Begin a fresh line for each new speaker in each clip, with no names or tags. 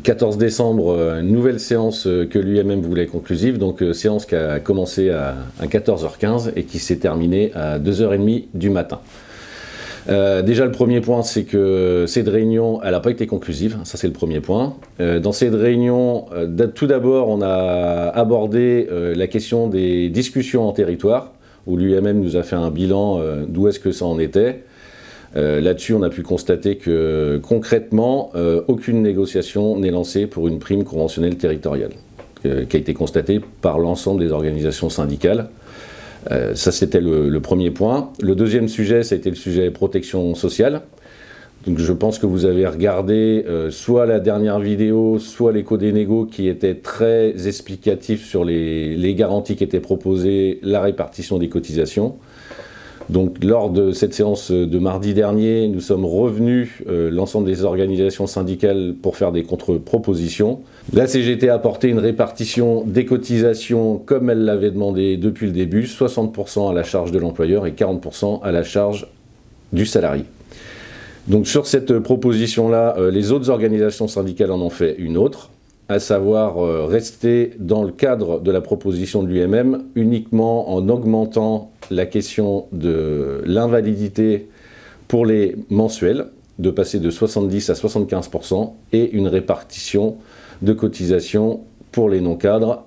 14 décembre, une nouvelle séance que l'UMM voulait conclusive, donc séance qui a commencé à 14h15 et qui s'est terminée à 2h30 du matin. Déjà le premier point, c'est que cette réunion, elle n'a pas été conclusive, ça c'est le premier point. Dans cette réunion, tout d'abord on a abordé la question des discussions en territoire, où l'UMM nous a fait un bilan d'où est-ce que ça en était. Là-dessus, on a pu constater que concrètement, aucune négociation n'est lancée pour une prime conventionnelle territoriale, qui a été constatée par l'ensemble des organisations syndicales. Ça, c'était le premier point. Le deuxième sujet, ça a été le sujet protection sociale. Donc, je pense que vous avez regardé soit la dernière vidéo, soit l'écho des négos qui était très explicatif sur les garanties qui étaient proposées, la répartition des cotisations. Donc, lors de cette séance de mardi dernier, nous sommes revenus, l'ensemble des organisations syndicales, pour faire des contre-propositions. La CGT a apporté une répartition des cotisations comme elle l'avait demandé depuis le début, 60% à la charge de l'employeur et 40% à la charge du salarié. Donc, sur cette proposition-là, les autres organisations syndicales en ont fait une autre, à savoir rester dans le cadre de la proposition de l'UMM uniquement en augmentant la question de l'invalidité pour les mensuels, de passer de 70 à 75%, et une répartition de cotisation pour les non-cadres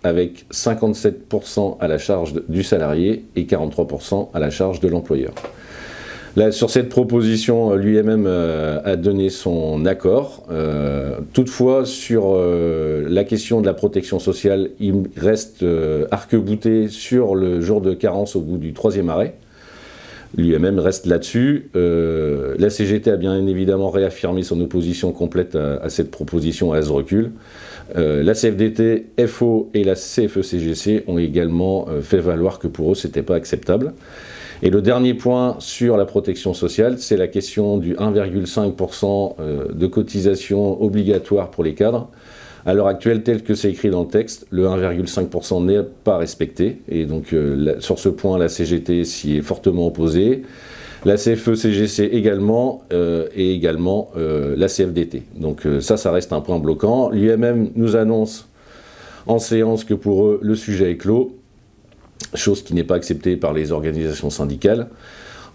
avec 57% à la charge du salarié et 43% à la charge de l'employeur. Là, sur cette proposition, l'UMM a donné son accord. Toutefois, sur la question de la protection sociale, il reste arc-bouté sur le jour de carence au bout du 3e arrêt. L'UMM reste là-dessus. La CGT a bien évidemment réaffirmé son opposition complète à cette proposition à ce recul. La CFDT, FO et la CFE-CGC ont également fait valoir que pour eux, ce n'était pas acceptable. Et le dernier point sur la protection sociale, c'est la question du 1,5% de cotisation obligatoire pour les cadres. À l'heure actuelle, tel que c'est écrit dans le texte, le 1,5% n'est pas respecté. Et donc, sur ce point, la CGT s'y est fortement opposée. La CFE-CGC également, et également la CFDT. Donc ça reste un point bloquant. L'UMM nous annonce en séance que pour eux, le sujet est clos. Chose qui n'est pas acceptée par les organisations syndicales.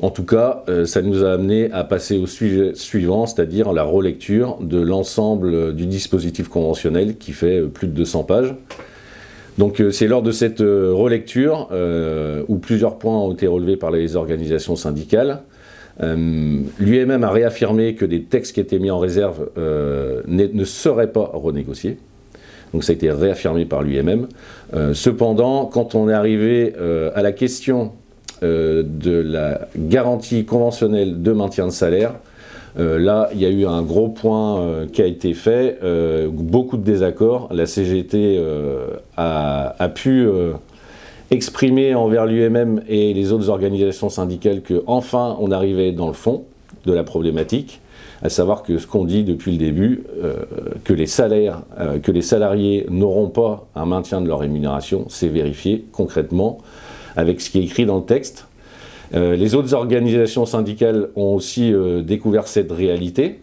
En tout cas, ça nous a amené à passer au sujet suivant, c'est-à-dire la relecture de l'ensemble du dispositif conventionnel qui fait plus de 200 pages. Donc c'est lors de cette relecture où plusieurs points ont été relevés par les organisations syndicales. L'UMM a réaffirmé que des textes qui étaient mis en réserve ne seraient pas renégociés. Donc ça a été réaffirmé par l'UMM. Cependant, quand on est arrivé à la question de la garantie conventionnelle de maintien de salaire, là, il y a eu un gros point qui a été fait, beaucoup de désaccords. La CGT a pu exprimer envers l'UMM et les autres organisations syndicales qu'enfin on arrivait dans le fond de la problématique, à savoir que ce qu'on dit depuis le début, que les salariés n'auront pas un maintien de leur rémunération, c'est vérifié concrètement avec ce qui est écrit dans le texte. Les autres organisations syndicales ont aussi découvert cette réalité,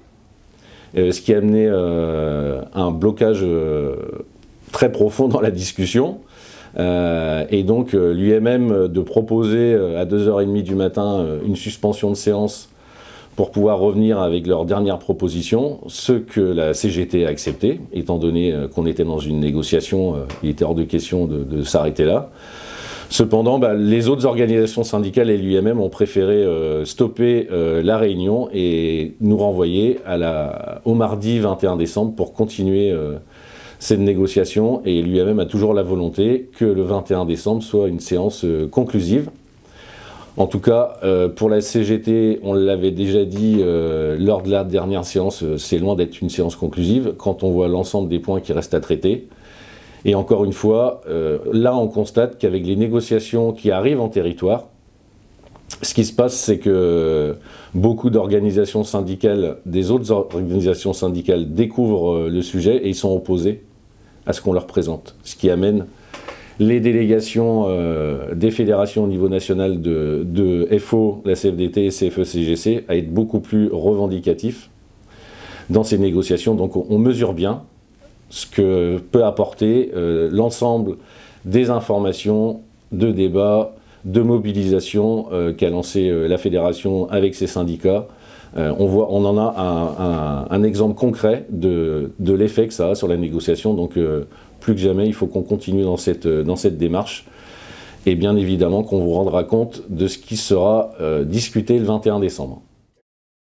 ce qui a amené un blocage très profond dans la discussion. Et donc l'UMM de proposer à 2h30 du matin une suspension de séance pour pouvoir revenir avec leurs dernières propositions, ce que la CGT a accepté, étant donné qu'on était dans une négociation, il était hors de question de s'arrêter là. Cependant, les autres organisations syndicales et l'UMM ont préféré stopper la réunion et nous renvoyer au mardi 21 décembre pour continuer cette négociation. Et l'UMM a toujours la volonté que le 21 décembre soit une séance conclusive. En tout cas, pour la CGT, on l'avait déjà dit lors de la dernière séance, c'est loin d'être une séance conclusive quand on voit l'ensemble des points qui restent à traiter. Et encore une fois, là on constate qu'avec les négociations qui arrivent en territoire, ce qui se passe, c'est que beaucoup d'organisations syndicales, des autres organisations syndicales découvrent le sujet et ils sont opposés à ce qu'on leur présente. Ce qui amène les délégations des fédérations au niveau national de FO, la CFDT et CFE-CGC à être beaucoup plus revendicatifs dans ces négociations. Donc on mesure bien ce que peut apporter l'ensemble des informations, de débats, de mobilisation qu'a lancé la fédération avec ses syndicats. On en a un exemple concret de l'effet que ça a sur la négociation. Donc plus que jamais, il faut qu'on continue dans cette démarche. Et bien évidemment qu'on vous rendra compte de ce qui sera discuté le 21 décembre.